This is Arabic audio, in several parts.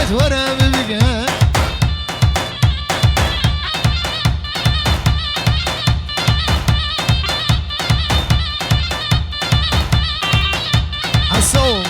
بقت ورا ببقى حسو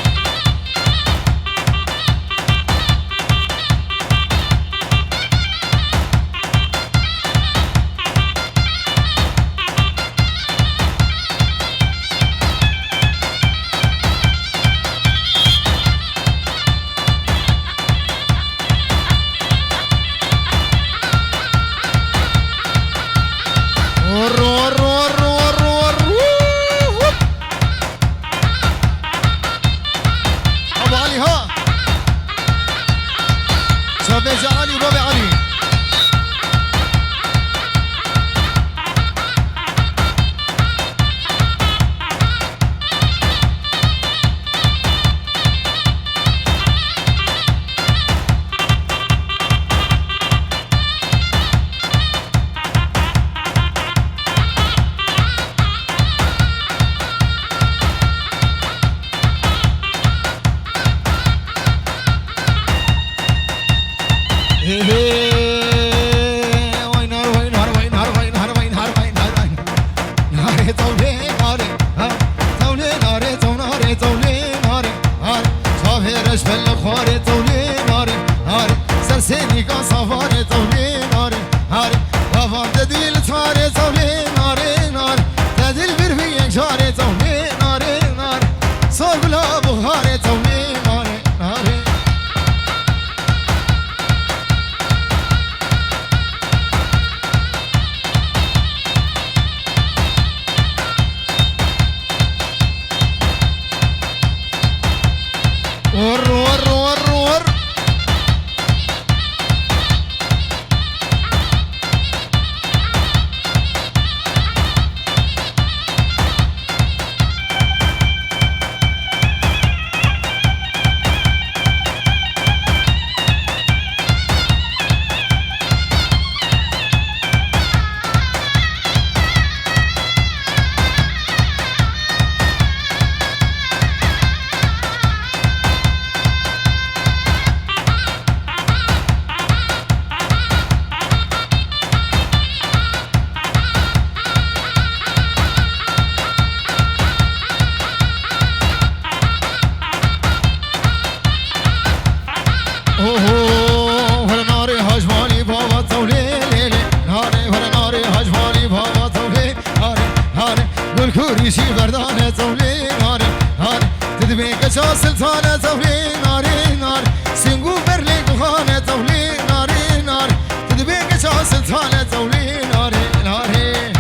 كوريشي بردانة طولي ناري هاري تدبي كشا سلطانة طولي ناري ناري سنقو برلي دخانة طولي ناري ناري تدبي كشا سلطانة طولي ناري ناري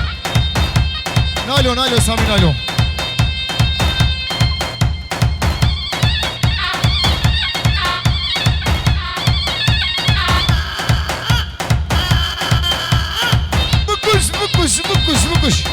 نايلو نايلو سامي نايلو بكش بكش بكش بكش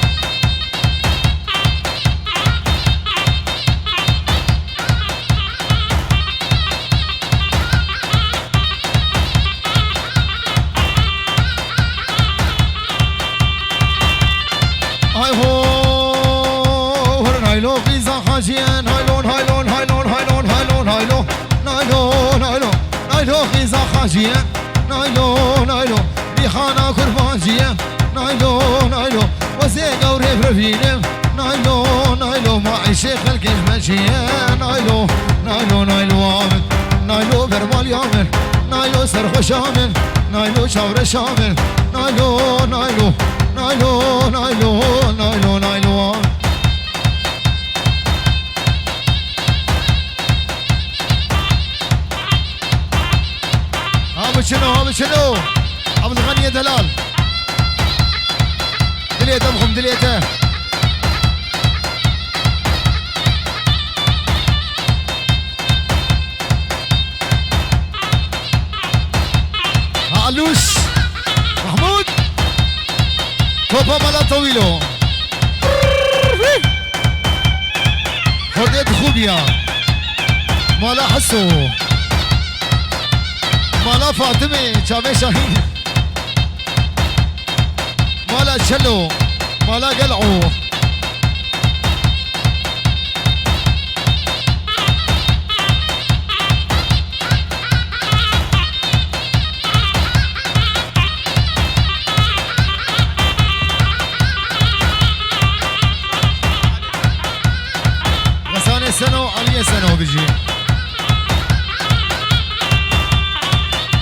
هايلو غيزا خاجيان هايلون هايلون هايلون هايلون هايلون هايلون نايلون نايلون نايلو غيزا خاجيان نايلون نايلون بيخانا كرباجيان نايلون نايلون وزيقا وريف رفينم نايلون نايلون معي شيخ الكجمجيان نايلون نايلون نايلو آمن نايلو برمال يامن نايلو سرخوش آمن نايلو شاور شامن نايلو نايلو نايلو نايلو نايلو نايلو آمن شنو شنو عبد الغني يا دلال دليته بخم دليته علوش محمود توبا مالا طويلو خديت خوبيا مالا حسو مالا فاطمه شامي شاهين مالا شلو مالا قلعو بجي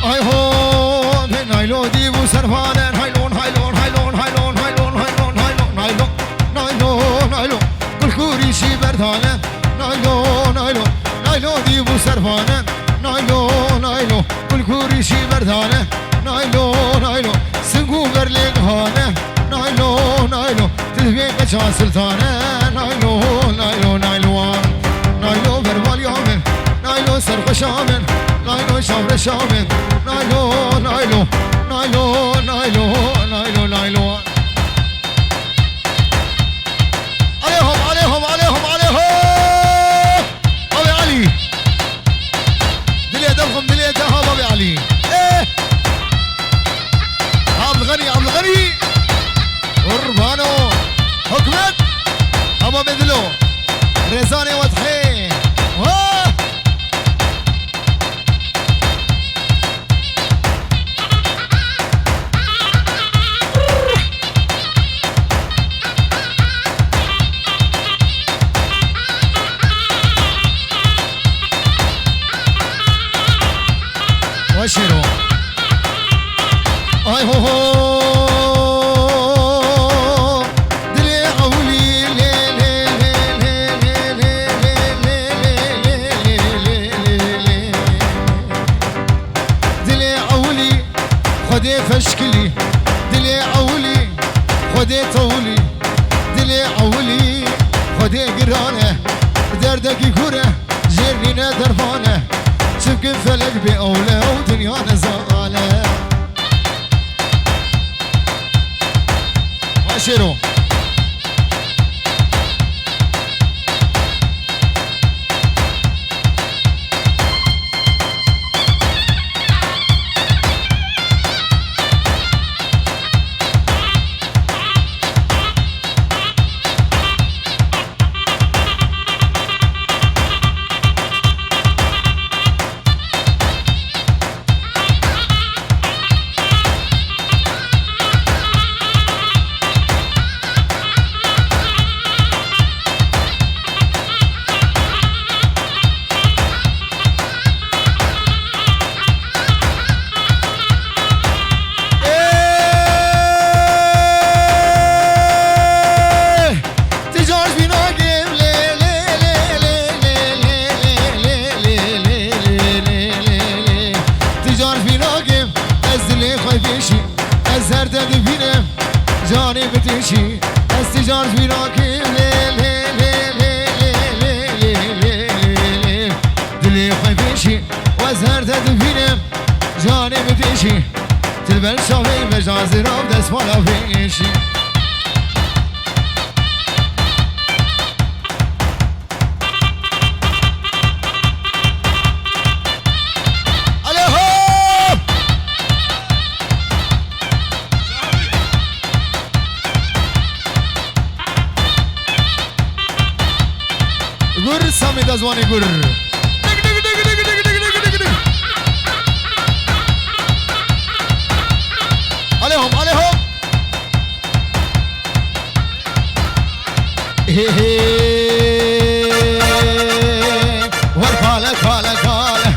اي هو من هايلو ديبو سرفان هايلون هايلون هايلون هايلون هايلون هايلون هايلون هايلون هايلون هايلون كل كوريشي بردانه نايلون نايلون نايلون ديبو سرفان نايلون نايلون كل كوريشي بردانه نايلون نايلون سنقو برلين هانه نايلون نايلون تلبيك شان سلطانه نايلون نايلون نايلون نايلون بربال يومن نايلون سرخ شامن نايلون شامر شامن نايلون نايلون نايلون نايلون نايلون نايلون عليهم عليهم عليهم عليهم ابي علي دليا دمهم دليا دهب ابي علي ايه عبد الغني عبد الغني قربانو حكمت ابو بدلو رزاني وضحي وشيرو اي هو هو دلي عولي لي لي لي لي لي لي دلي عولي خدي فشكلي دلي عولي خدي طولي دلي عولي خدي قرانه دردك يكوره جرينا درفانه شبك فلك بأولى ودنيا نزالة عشرو جاني بتمشي استجار فيناك لي لي لي لي لي لي دلي خيفيشي وازهر تدفينم جاني بتمشي تلبل شافي مجاز راب دست فالا فيشي gur sami dazwani gur عليهم عليهم ورقالة قالة قالة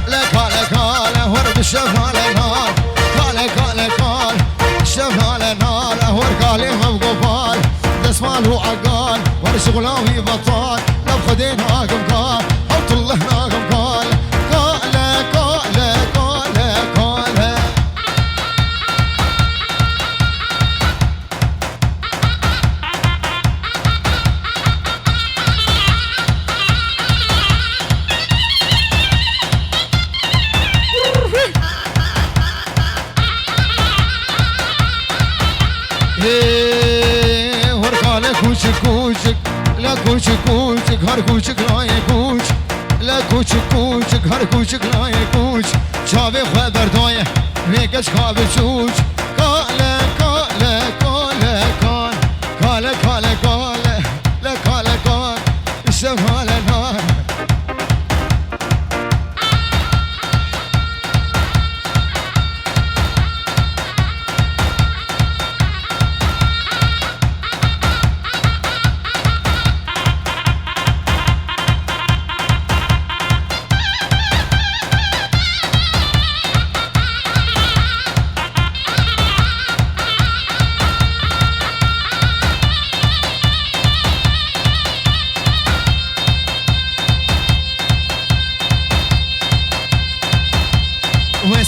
لا قالة قالة ورد الشفالة نار قالة قالة قال الشفالة نار ورقالة مبقبال دسمال هو عقال ورشغلاوي بطال خدين هاكم قال حط الله هاكم قال قال قال قال قال ايه ورقالة كوشك كوشك لا كوشك كوشك هر كوشك لا يكوش لا كوشك كوشك هر كوشك لا يكوش شافي خبر دايه ميكش خابي شوش كاله كاله كاله كان كاله كاله كاله لا كاله كان الشمال نار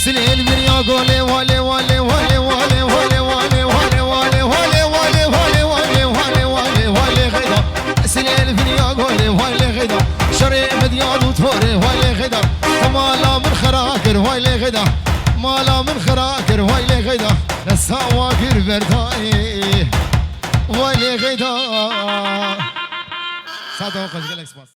سليل بن يا قولي والي والي والي والي والي والي والي والي والي والي والي والي والي والي والي غدا سليل بن يا قولي والي غدا شريف دياد وتوري والي غدا مالا من خراكر والي غدا مالا من خراكر والي غدا نساواكر برداي والي غدا ساعة وقت جالكس باس